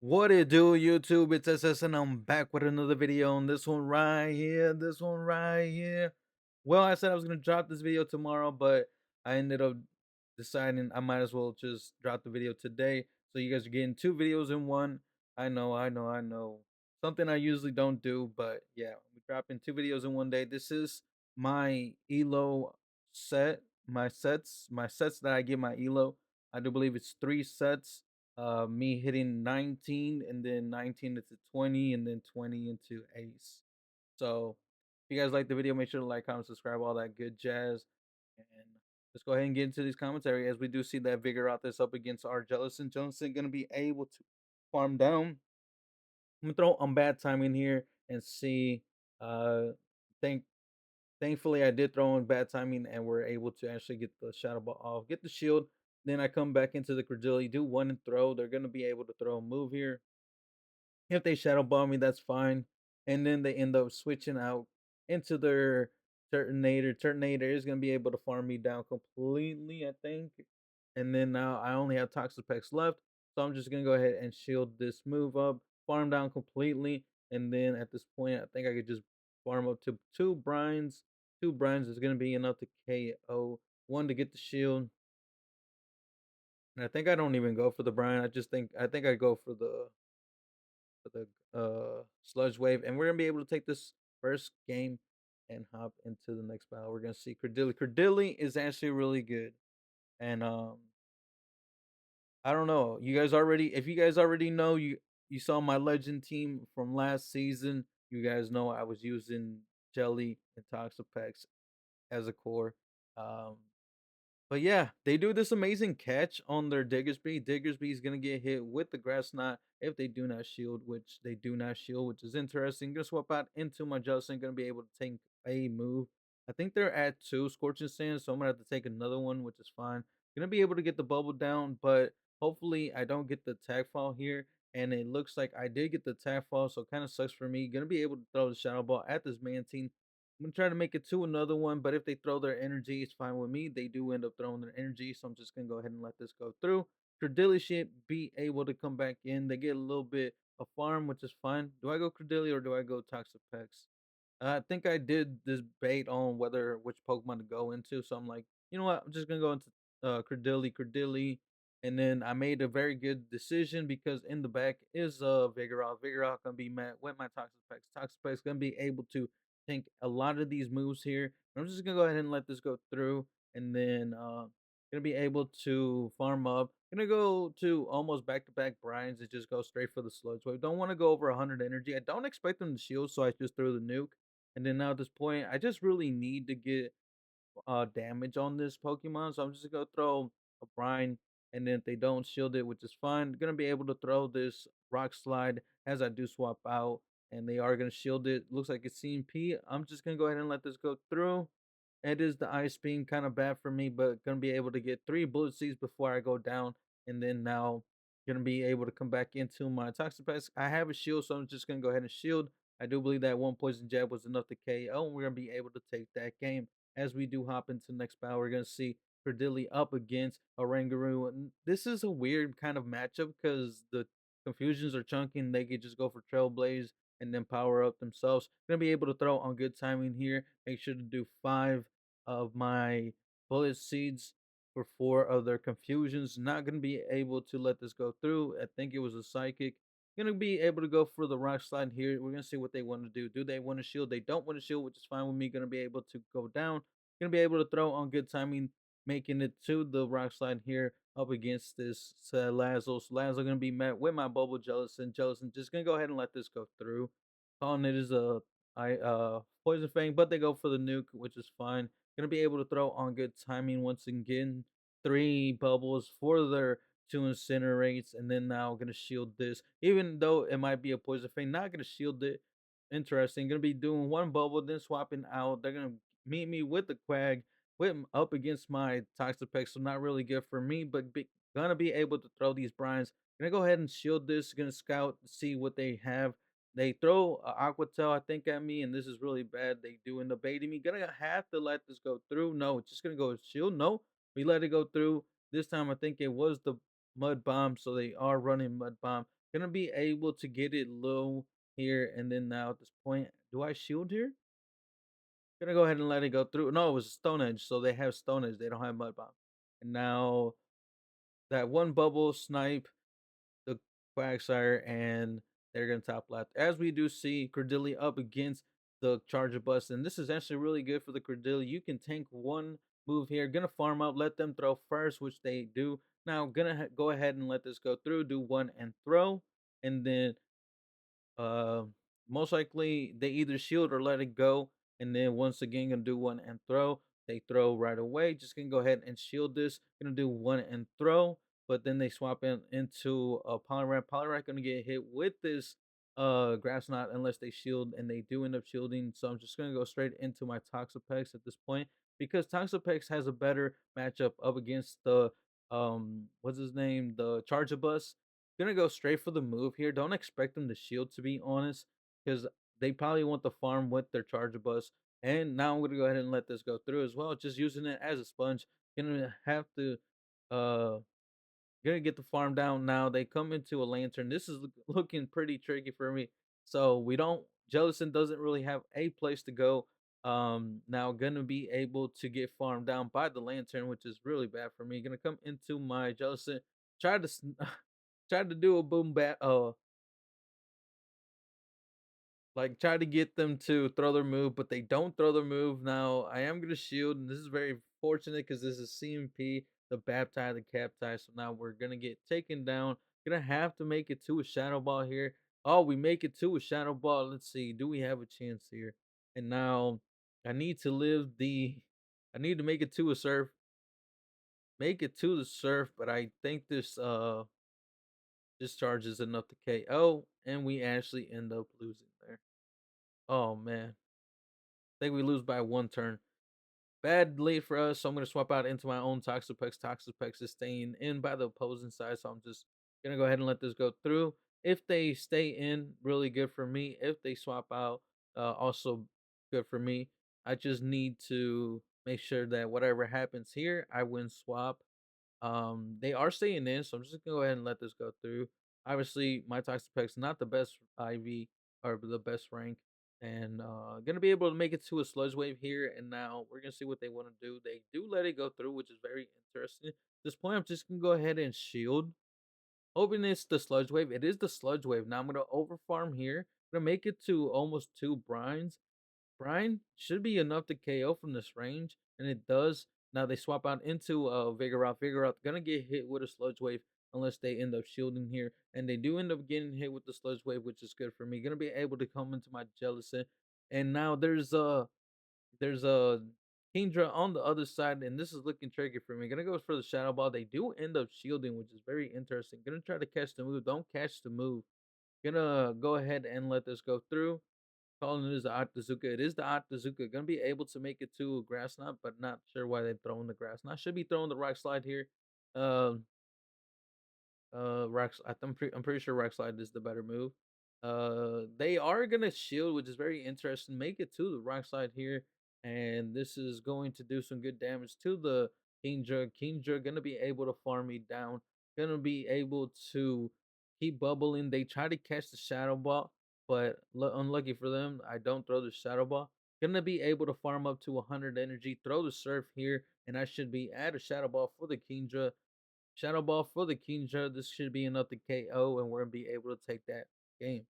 What it do, YouTube? It's SS, and I'm back with another video on this one right here. This one right here. Well, I said I was gonna drop this video tomorrow, but I ended up deciding I might as well just drop the video today. So you guys are getting two videos in one. I know. Something I usually don't do, but yeah, we're dropping two videos in one day. This is my ELO set, my sets that I give my ELO. I do believe it's three sets, me hitting 19 and then 19 into 20 and then 20 into ace. So if you guys like the video, make sure to like, comment, subscribe, all that good jazz. And let's go ahead and get into these commentary as we do see that Vigor out this up against our Jellison. Jellison gonna be able to farm down. I'm gonna throw on bad timing here and see. Thank Thankfully, I did throw in bad timing and we're able to actually get the shadow ball off, get the shield. Then I come back into the Credility, do one and throw. They're gonna be able to throw a move here. If they shadow ball me, that's fine. And then they end up switching out into their Turtonator. Turtonator is gonna be able to farm me down completely, I think. And then now I only have Toxapex left. So I'm just gonna go ahead and shield this move up, farm down completely. And then at this point, I think I could just farm up to two brines. Two brines is gonna be enough to KO. One to get the shield. And I think I don't even go for the brine. I think I go for the sludge wave, and we're gonna be able to take this first game and hop into the next battle. We're gonna see Credilli. Credilli is actually really good, and I don't know. If you guys already know, you saw my legend team from last season. You guys know I was using Jelly and Toxapex as a core. Um, but yeah, they do this amazing catch on their Diggersby. Diggersby is gonna get hit with the grass knot if they do not shield, which they do not shield, which is interesting. Gonna swap out into my Justin, gonna be able to take a move. I think they're at two Scorching Sands, so I'm gonna have to take another one, which is fine. Gonna be able to get the bubble down, but hopefully I don't get the tag fall here. And it looks like I did get the tag fall, so kind of sucks for me. Gonna be able to throw the shadow ball at this man team. I'm gonna try to make it to another one, but if they throw their energy, it's fine with me. They do end up throwing their energy, so I'm just gonna go ahead and let this go through. Credilli should be able to come back in. They get a little bit of farm, which is fine. Do I go Credilli or do I go Toxapex? I think I did this bait on whether which Pokemon to go into, so I'm like, you know what? I'm just gonna go into Credilli, and then I made a very good decision because in the back is Vigoroth. Vigoroth gonna be met with my Toxapex. Toxapex gonna be able to think a lot of these moves here. I'm just gonna go ahead and let this go through, and then gonna be able to farm up. Gonna go to almost back to back Bryans and just go straight for the sludge wave. Don't want to go over 100 energy. I don't expect them to shield, so I just threw the nuke. And then now at this point, I just really need to get damage on this Pokemon. So I'm just gonna throw a brine, and then if they don't shield it, which is fine, gonna be able to throw this rock slide as I do swap out, and they are gonna shield it. Looks like it's CMP. I'm just gonna go ahead and let this go through. It is the ice beam, kind of bad for me, but gonna be able to get three bullet seeds before I go down, and then now gonna be able to come back into my Toxapex. I have a shield, so I'm just gonna go ahead and shield. I do believe that one poison jab was enough to KO, and we're gonna be able to take that game. As we do hop into the next battle, we're gonna see Credilli up against Oranguru. And this is a weird kind of matchup because the confusions are chunky and they could just go for Trailblaze and then power up themselves. Gonna be able to throw on good timing here. Make sure to do five of my bullet seeds for four of their confusions. Not gonna be able to let this go through. I think it was a psychic. Gonna be able to go for the rock slide here. We're gonna see what they want to do. Do they want to shield? They don't want to shield, which is fine with me. Gonna be able to go down. Gonna be able to throw on good timing, making it to the rock slide here up against this Lazo. So Lazo gonna be met with my bubble Jellison. Jellison just gonna go ahead and let this go through. Calling it is a poison fang, but they go for the nuke, which is fine. Gonna be able to throw on good timing once again. Three bubbles for their two incinerates, and then now gonna shield this. Even though it might be a poison fang, not gonna shield it. Interesting. Gonna be doing one bubble, then swapping out. They're gonna meet me with the quag, with up against my Toxapex, so not really good for me, but gonna be able to throw these brines. Gonna go ahead and shield this. Gonna scout, see what they have. They throw a Aqua Tail, I think, at me, and this is really bad. They do end up baiting me. Gonna have to let this go through. No, it's just gonna go shield. No, we let it go through. This time, I think it was the Mud Bomb, so they are running Mud Bomb. Gonna be able to get it low here, and then now at this point, do I shield here? Gonna go ahead and let it go through. No, it was Stone Edge, so they have Stone Edge. They don't have Mud Bomb. And now that one bubble snipe the Quagsire, and they're gonna top left. As we do see Cordelia up against the Charger Bus, and this is actually really good for the Cordelia. You can tank one move here. Gonna farm up, let them throw first, which they do. Now gonna go ahead and let this go through. Do one and throw, and then uh, most likely they either shield or let it go, and then once again gonna do one and throw. They throw right away. Just gonna go ahead and shield this. Gonna do one and throw, but then they swap into a Poliwrath. Poliwrath gonna get hit with this grass knot unless they shield, and they do end up shielding. So I'm just gonna go straight into my Toxapex at this point because Toxapex has a better matchup up against the what's his name, the Charjabus. Gonna go straight for the move here. Don't expect them to shield, to be honest, because they probably want the farm with their Charger Bus. And now I'm gonna go ahead and let this go through as well, just using it as a sponge. Gonna have to uh gonna get the farm down now. They come into a lantern. This is looking pretty tricky for me. So we don't Jellison doesn't really have a place to go. Now gonna be able to get farmed down by the lantern, which is really bad for me. Gonna come into my Jellison, try to tried to do a boom bat like try to get them to throw their move, but they don't throw their move. Now I am gonna shield, and this is very fortunate because this is CMP, the Baptide, the Captai. So now we're gonna get taken down. Gonna have to make it to a shadow ball here. Oh, we make it to a shadow ball. Let's see, do we have a chance here? And now I need to live the I need to make it to a surf, make it to the surf, but I think this charge is enough to KO, and we actually end up losing there. Oh man, I think we lose by one turn. Bad lead for us, so I'm gonna swap out into my own Toxapex. Toxapex is staying in by the opposing side, so I'm just gonna go ahead and let this go through. If they stay in, really good for me. If they swap out, also good for me. I just need to make sure that whatever happens here, I win swap. They are staying in, so I'm just gonna go ahead and let this go through. Obviously, my Toxapex not the best IV or the best rank, and gonna be able to make it to a sludge wave here. And now we're gonna see what they want to do. They do let it go through, which is very interesting. At this point, I'm just gonna go ahead and shield, hoping it's the sludge wave. It is the sludge wave. Now I'm gonna over farm here. I'm gonna make it to almost two brines. Brian should be enough to KO from this range, and it does. Now they swap out into Vigoroth. Vigoroth gonna get hit with a sludge wave unless they end up shielding here, and they do end up getting hit with the sludge wave, which is good for me. Gonna be able to come into my Jellicent, and now there's a Kingdra on the other side, and this is looking tricky for me. Gonna go for the Shadow Ball. They do end up shielding, which is very interesting. Gonna try to catch the move. Don't catch the move. Gonna go ahead and let this go through. Calling it is the Octazooka. It is the Octazooka. Gonna be able to make it to a grass knot, but not sure why they're throwing the grass knot. Should be throwing the rock slide here. Um, rock. I'm pretty sure rock slide is the better move. They are gonna shield, which is very interesting. Make it to the rock slide here, and this is going to do some good damage to the Kingdra. Kingdra gonna be able to farm me down. Gonna be able to keep bubbling. They try to catch the shadow ball, but unlucky for them, I don't throw the shadow ball. Gonna be able to farm up to 100 energy. Throw the surf here, and I should be at a shadow ball for the Kingdra. Shadow Ball for the Kingdra. This should be enough to KO, and we're gonna be able to take that game.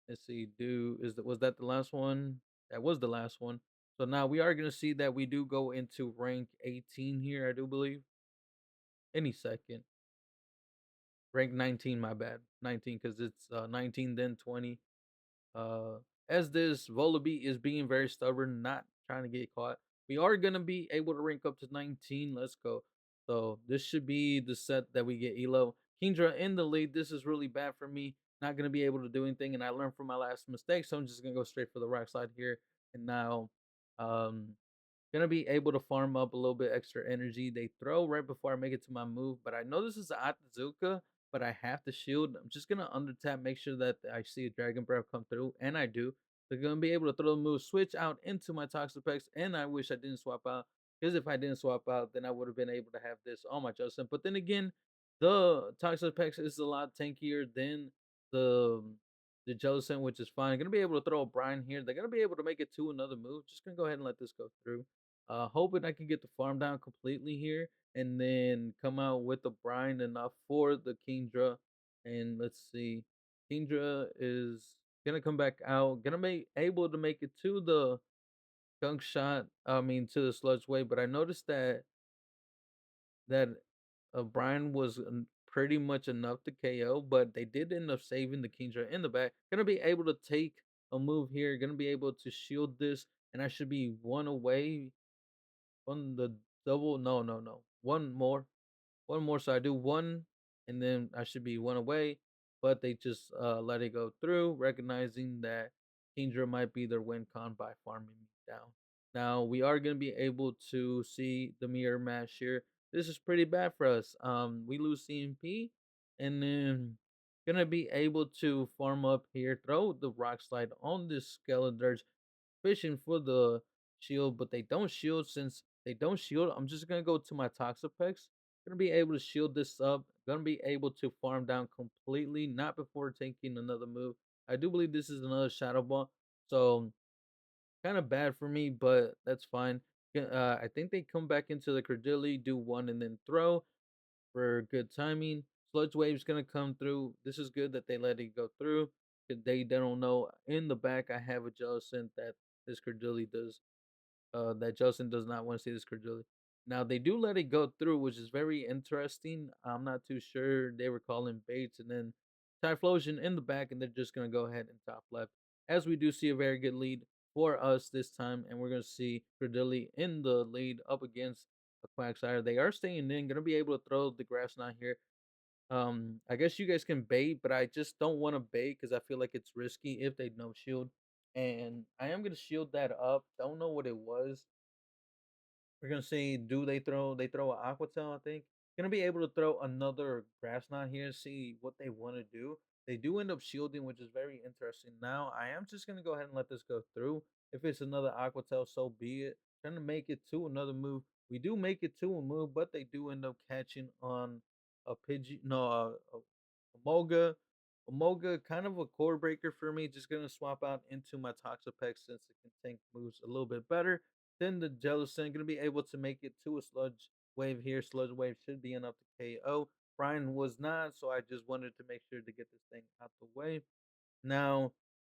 Let's see. Was that the last one? That was the last one. So now we are gonna see that we do go into rank 18 here. I do believe any second. Rank 19. My bad. 19 because it's 19 then 20. Uh, as this Volibee is being very stubborn, not trying to get caught, we are gonna be able to rank up to 19. Let's go. So this should be the set that we get Elo. Kingdra in the lead. This is really bad for me. Not gonna be able to do anything, and I learned from my last mistake, so I'm just gonna go straight for the rock slide here. And now, um, gonna be able to farm up a little bit extra energy. They throw right before I make it to my move, but I know this is Atazuka, but I have to shield. I'm just gonna under tap, make sure that I see a Dragon Breath come through, and I do. They're gonna be able to throw the move, switch out into my Toxapex, and I wish I didn't swap out. Because if I didn't swap out, then I would have been able to have this on my Justin. But then again, The Toxapex is a lot tankier than the the Jellicent, which is fine. Gonna be able to throw a Brine here. They're gonna be able to make it to another move. Just gonna go ahead and let this go through. Hoping I can get the farm down completely here, and then come out with the Brine enough for the Kingdra. And let's see, Kingdra is gonna come back out. Gonna be able to make it to the Gunk Shot. I mean to the Sludge Wave, but I noticed that Brian was pretty much enough to KO, but they did end up saving the Kingdra in the back. Gonna be able to take a move here. Gonna be able to shield this, and I should be one away on the double. No, no, no. One more. So I do one, and then I should be one away. But they just let it go through, recognizing that Kingdra might be their win con by farming me down. Now we are gonna be able to see the mirror match here. This is pretty bad for us. We lose CMP, and then gonna be able to farm up here, throw the rock slide on this Skeletor's fishing for the shield, but they don't shield. Since they don't shield, I'm just gonna go to my Toxapex. Gonna be able to shield this up. Gonna be able to farm down completely, not before taking another move. I do believe this is another Shadow Ball, so kind of bad for me, but that's fine. I think they come back into the Credilli, do one, and then throw for good timing. Sludge Wave's gonna come through. This is good that they let it go through. They don't know in the back I have a Jellicent that this Credilli does. That Justin does not want to see this Credulity. Now they do let it go through, which is very interesting. I'm not too sure they were calling baits, and then Typhlosion in the back, and they're just gonna go ahead and top left. As we do see a very good lead for us this time, and we're gonna see Credility in the lead up against a Quagsire. They are staying in, gonna be able to throw the grass knot here. I guess you guys can bait, but I just don't want to bait because I feel like it's risky if they no shield. And I am gonna shield that up. Don't know what it was. We're gonna say, do they throw an Aqua Tail, I think. Gonna be able to throw another Grass Knot here, see what they want to do. They do end up shielding, which is very interesting. Now I am just gonna go ahead and let this go through. If it's another Aqua Tail, so be it. Trying to make it to another move. We do make it to a move, but they do end up catching on a Pidgey, no, a Moga. A Moga, kind of a core breaker for me. Just gonna swap out into my Toxapex since it can tank moves a little bit better. Then the Jellicent gonna be able to make it to a Sludge Wave here. Sludge Wave should be enough to KO. Brian was not, so I just wanted to make sure to get this thing out the way. Now,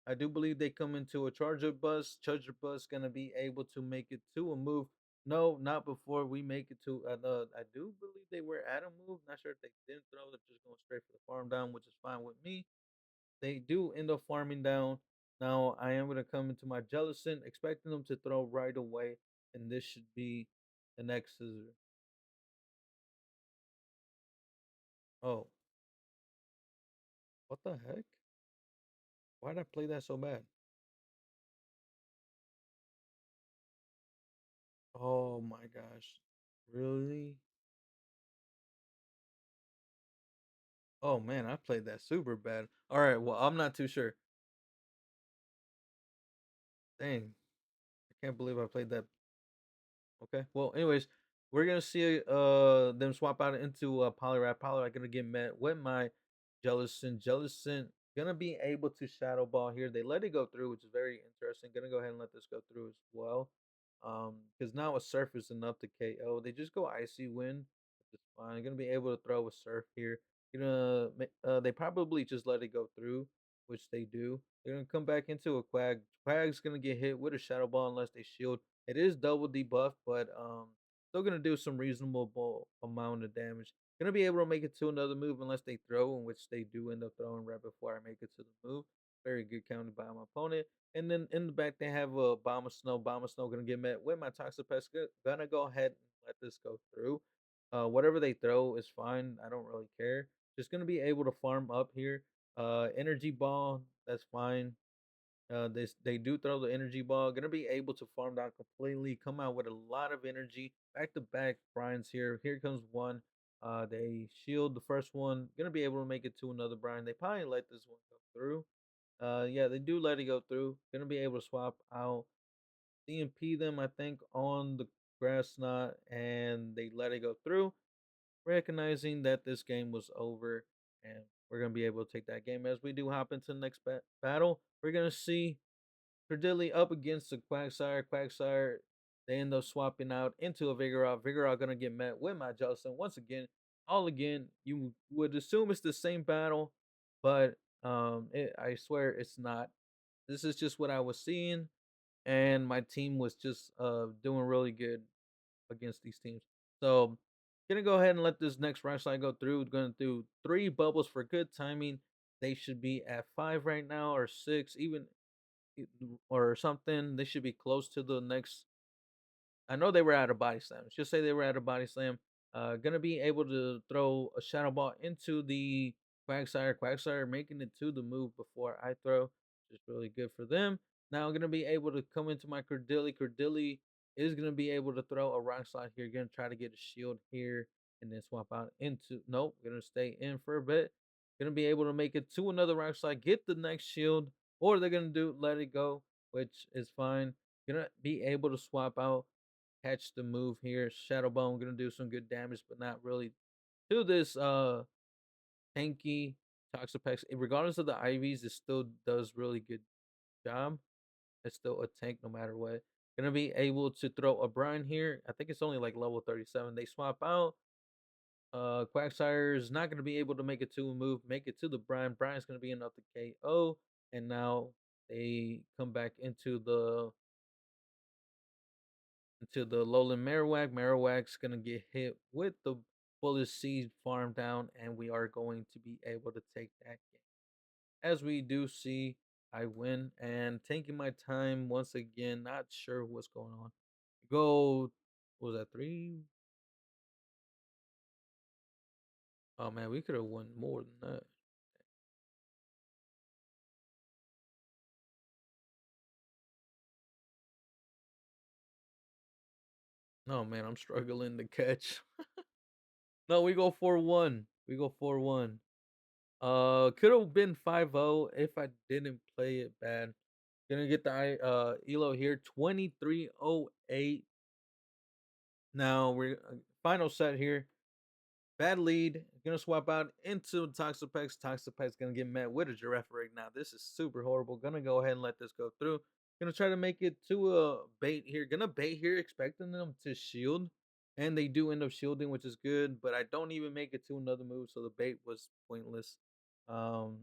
I do believe they come into a Charger Bus. Charger Bus gonna be able to make it to a move. No, not before we make it to. I do believe they were at a move. Not sure if they didn't throw. They're just going straight for the farm down, which is fine with me. They do end up farming down. Now I am gonna come into my Jellicent, expecting them to throw right away, and this should be the next scissor. Oh, what the heck? Why did I play that so bad? Oh my gosh. Really? Oh man, I played that super bad. Alright, well, I'm not too sure. Dang. I can't believe I played that. Okay. Well, anyways, we're gonna see them swap out into Poliwrath. Poliwrath gonna get met with my Jellicent. Jellicent gonna be able to Shadow Ball here. They let it go through, which is very interesting. Gonna go ahead and let this go through as well. Because now a Surf is enough to KO. They just go Icy Wind, which is fine. Gonna be able to throw a Surf here. They probably just let it go through, which they do. They're gonna come back into a Quag. Quag's gonna get hit with a Shadow Ball unless they shield. It is double debuff, but still gonna do some reasonable amount of damage. Gonna be able to make it to another move unless they throw, in which they do end up throwing right before I make it to the move. Very good counted by my opponent. And then in the back they have a Bomb of Snow. Bomb of Snow gonna get met with my Toxapex. Gonna go ahead and let this go through. Whatever they throw is fine. I don't really care. Just gonna be able to farm up here. Energy Ball, that's fine. They do throw the energy ball. Gonna be able to farm down completely. Come out with a lot of energy. Back to back Brian's here. Here comes one. They shield the first one. Gonna be able to make it to another Brian. They probably let this one go through. Yeah, they do let it go through. Gonna be able to swap out CMP them. I think on the grass knot, and they let it go through. recognizing that this game was over and we're gonna be able to take that game. As we do hop into the next battle, we're gonna see Credilli up against the Quagsire. Quagsire, they end up swapping out into a Vigoroth. Vigoroth gonna get met with my Jellicent once again. All again, you would assume it's the same battle, but I swear it's not. This is just what I was seeing, and my team was just doing really good against these teams. So gonna go ahead and let this next rock slide go through. Gonna do 3 bubbles for good timing. They should be at 5 right now or 6, even or something. They should be close to the next. I know they were at a body slam. Just say they were at a body slam. Gonna be able to throw a shadow ball into the Quagsire. Quagsire making it to the move before I throw, which is really good for them. Now I'm gonna be able to come into my Cordilli. Cordilli is gonna be able to throw a rock slide here. Gonna try to get a shield here and then swap out into. Nope, gonna stay in for a bit. Gonna be able to make it to another rock slide, get the next shield, or they're gonna do let it go, which is fine. Gonna be able to swap out, catch the move here. Shadow Bone gonna do some good damage, but not really to this tanky Toxapex. Regardless of the IVs, it still does really good job. It's still a tank no matter what. Gonna be able to throw a Brine here. I think it's only like level 37. They swap out. Quagsire is not gonna be able to make it to a move, make it to the Brine. Brine's gonna be enough to KO. And now they come back into the Lowland Marowak. Marowak's gonna get hit with the Bullet Seed farm down, and we are going to be able to take that game. As we do see, I win and taking my time once again. Not sure what's going on. Go, what was that 3? Oh man, we could have won more than that. No man, I'm struggling to catch. No, we go 4-1. We go 4-1. Could have been 5-0 if I didn't play it bad. Gonna get the elo here 2308. Now we're final set here. Bad lead. Gonna swap out into Toxapex. Toxapex gonna get met with a Giraffe right now. This is super horrible. Gonna go ahead and let this go through. Gonna try to make it to a bait here. Gonna bait here, expecting them to shield. And they do end up shielding, which is good. But I don't even make it to another move, so the bait was pointless. Um,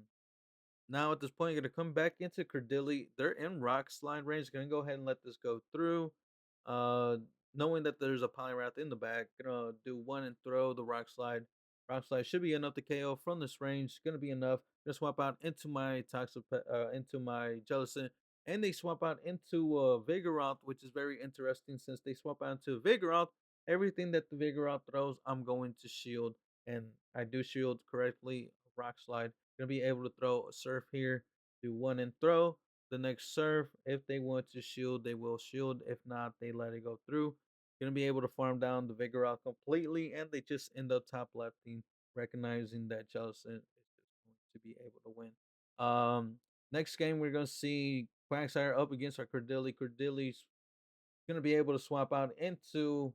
Now at this point, gonna come back into Credilli. They're in rock slide range. Gonna go ahead and let this go through. Uh, Knowing that there's a Polyrath in the back, gonna do one and throw the rock slide. Rock slide should be enough to KO from this range. Gonna be enough. Gonna swap out into my into my Jellicent, and they swap out into Vigoroth, which is very interesting since they swap out into Vigoroth. Everything that the Vigoroth throws, I'm going to shield, and I do shield correctly. Rock slide. Gonna be able to throw a surf here, do one and throw. The next surf, if they want to shield, they will shield. If not, they let it go through. Gonna be able to farm down the Vigoroth completely, and they just end up top lefting, recognizing that Jellicent is just going to be able to win. Next game we're gonna see Quagsire up against our Cordilli. Cordilli's gonna be able to swap out into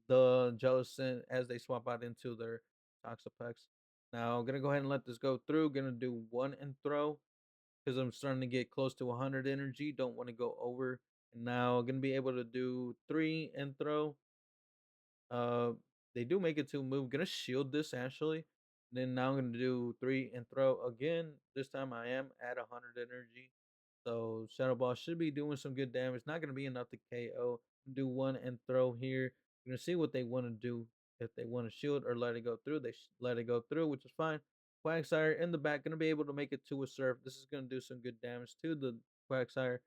the Jellicent as they swap out into their Toxapex. Now, I'm gonna go ahead and let this go through. Gonna do one and throw because I'm starting to get close to 100 energy. Don't want to go over. And now, I'm gonna be able to do 3 and throw. Uh, they do make it to move. Gonna shield this actually. Then now I'm gonna do 3 and throw again. This time I am at 100 energy. So Shadow Ball should be doing some good damage. Not gonna be enough to KO. Do one and throw here. We're gonna see what they want to do. If they want to shield or let it go through, they let it go through, which is fine. Quagsire in the back gonna be able to make it to a surf. This is gonna do some good damage to the Quagsire,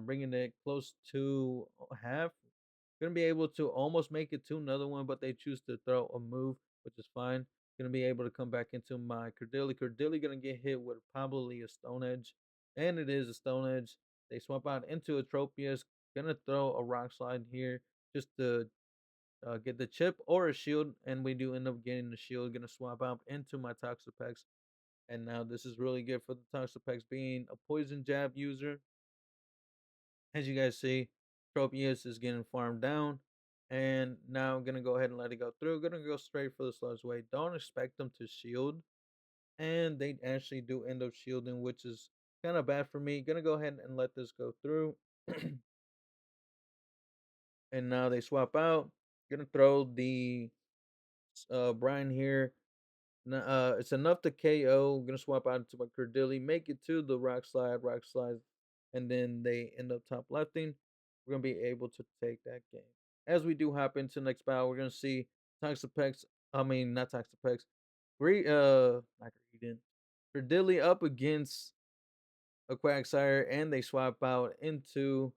bringing it close to half. Gonna be able to almost make it to another one, but they choose to throw a move, which is fine. Gonna be able to come back into my Cordilli. Cordilli gonna get hit with probably a Stone Edge, and it is a Stone Edge. They swap out into a Tropius. Gonna throw a Rock Slide here just to get the chip or a shield, and we do end up getting the shield. Gonna swap out into my Toxapex, and now this is really good for the Toxapex being a Poison Jab user. As you guys see, Tropius is getting farmed down, And now I'm gonna go ahead and let it go through. Gonna go straight for the sludge wave. Don't expect them to shield, and they actually do end up shielding, which is kind of bad for me. Gonna go ahead and let this go through. And now they swap out. Gonna throw the Brian here. It's enough to KO. Gonna swap out into my Curdilly, make it to the rock slide, and then they end up top lefting. We're gonna be able to take that game. As we do hop into the next battle, we're gonna see Toxapex. I mean, not Toxapex. Not Greedent. Curdilly up against a Quagsire, and they swap out into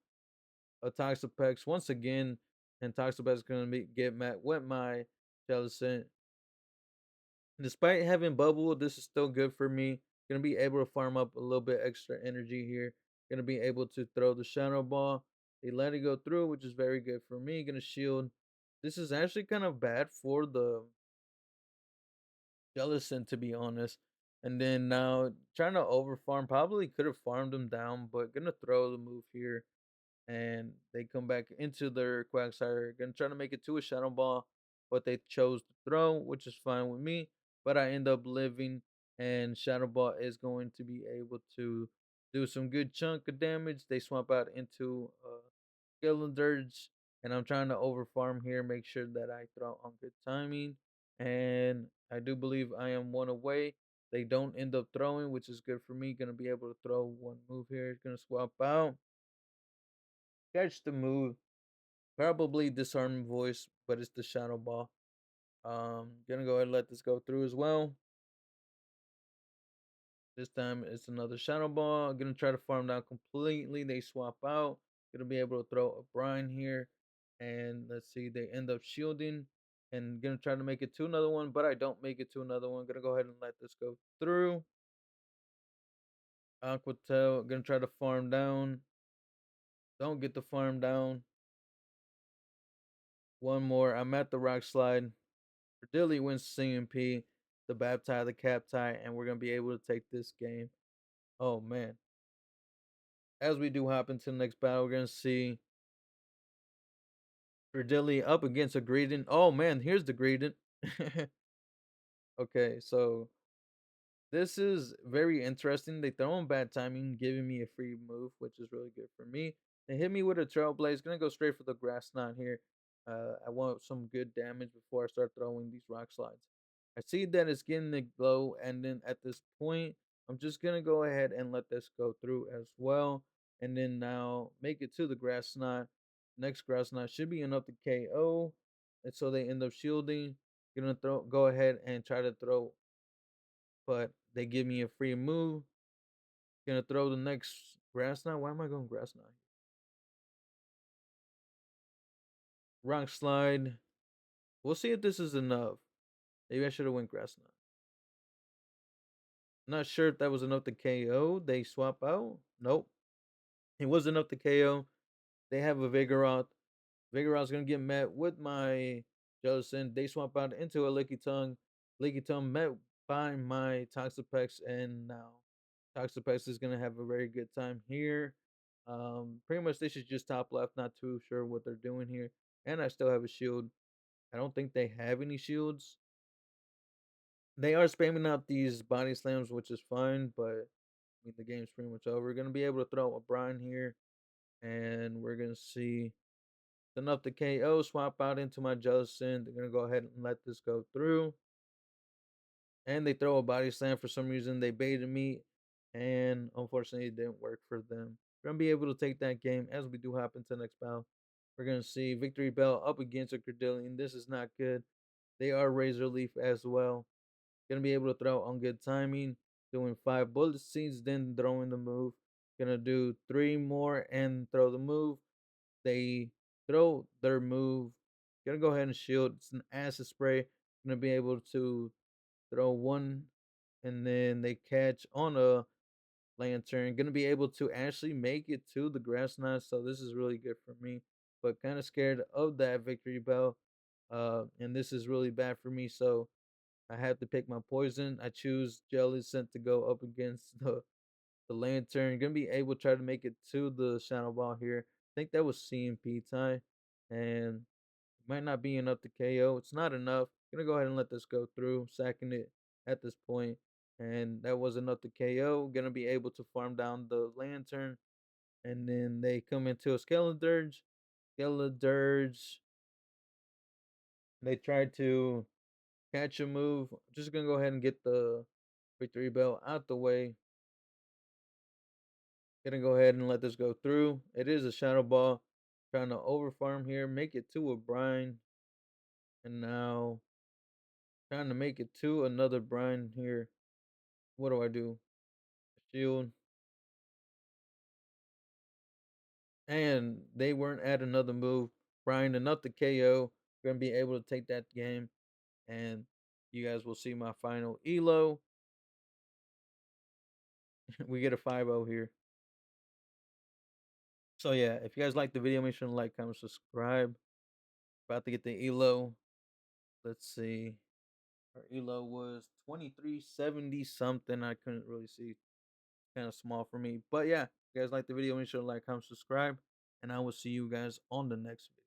a Toxapex once again, and Toxapex is gonna get met with my Jellicent. Despite having bubble, this is still good for me. Gonna be able to farm up a little bit extra energy here. Gonna be able to throw the shadow ball. They let it go through, which is very good for me. Gonna shield. This is actually kind of bad for the Jellison, to be honest. And then now trying to over farm. Probably could have farmed him down, but gonna throw the move here, and they come back into their Quagsire. Gonna try to make it to a Shadow Ball, but they chose to throw, which is fine with me. But I end up living, and Shadow Ball is going to be able to do some good chunk of damage. They swap out into Skeleton Dirge, and I'm trying to over farm here, make sure that I throw on good timing. And I do believe I am one away. They don't end up throwing, which is good for me. Gonna be able to throw one move here. Gonna swap out, catch the move, probably disarming voice, but it's the shadow ball. Gonna go ahead and let this go through as well. This time it's another shadow ball. Gonna try to farm down completely. They swap out. Gonna be able to throw a brine here. And let's see, they end up shielding. And gonna try to make it to another one, but I don't make it to another one. Gonna go ahead and let this go through. Aquatel, gonna try to farm down. Don't get the farm down. One more. I'm at the rock slide. Dilly wins CMP, the Baptide, the Cap tie, and we're gonna be able to take this game. Oh man. As we do hop into the next battle, we're gonna see Dilly up against a Greedent. Oh man, here's the Greedent. Okay, so this is very interesting. They throw in bad timing, giving me a free move, which is really good for me. They hit me with a Trailblaze. Gonna go straight for the Grass Knot here. I want some good damage before I start throwing these rock slides. I see that it's getting the glow, and then at this point, I'm just gonna go ahead and let this go through as well. And then now make it to the Grass Knot. Next Grass Knot should be enough to KO. And so they end up shielding. Gonna go ahead and try to throw, but they give me a free move. Gonna throw the next Grass Knot. Why am I going Grass Knot? Rock Slide. We'll see if this is enough. Maybe I should have went Grass Knot. Not sure if that was enough to KO. They swap out. Nope. It was enough to KO. They have a Vigoroth. Vigoroth's gonna get met with my Jellicent. They swap out into a Licky Tongue. Licky Tongue met by my Toxapex, and now Toxapex is gonna have a very good time here. Pretty much this is just top left. Not too sure what they're doing here, and I still have a shield. I don't think they have any shields. They are spamming out these body slams, which is fine, but I mean the game's pretty much over. We're gonna be able to throw a Brian here, and we're gonna see enough to KO. Swap out into my Jellicent. They're gonna go ahead and let this go through, and they throw a body slam for some reason. They baited me, and unfortunately, it didn't work for them. We're gonna be able to take that game as we do hop into the next battle. We're gonna see Victory Bell up against a Credillion. This is not good. They are Razor Leaf as well. Gonna be able to throw on good timing, doing 5 bullet seeds, then throwing the move. Gonna do 3 more and throw the move. They throw their move. Gonna go ahead and shield. It's an acid spray. Gonna be able to throw one, and then they catch on a lantern. Gonna be able to actually make it to the grass knot. So this is really good for me. But kind of scared of that victory bell. And this is really bad for me. So I have to pick my poison. I choose Jelly Scent to go up against the lantern. Gonna be able to try to make it to the shadow ball here. I think that was CMP time. And Might not be enough to KO. It's not enough. Gonna go ahead and let this go through, sacking it at this point, and that was enough to KO. Gonna be able to farm down the lantern, and then they come into a skeleton dirge. Skeleton dirge. They tried to catch a move. Just gonna go ahead and get the victory bell out the way. Gonna go ahead and let this go through. It is a shadow ball. Trying to overfarm here, make it to a brine, and now trying to make it to another brine here. What do I do? Shield, and they weren't at another move. Brine enough to KO. Gonna be able to take that game, and you guys will see my final elo. We get a 5-0 here. So yeah, if you guys like the video, make sure to like, comment, subscribe. About to get the elo. Let's see. Our elo was 2370 something. I couldn't really see. Kind of small for me. But yeah, if you guys like the video, make sure to like, comment, subscribe. And I will see you guys on the next video.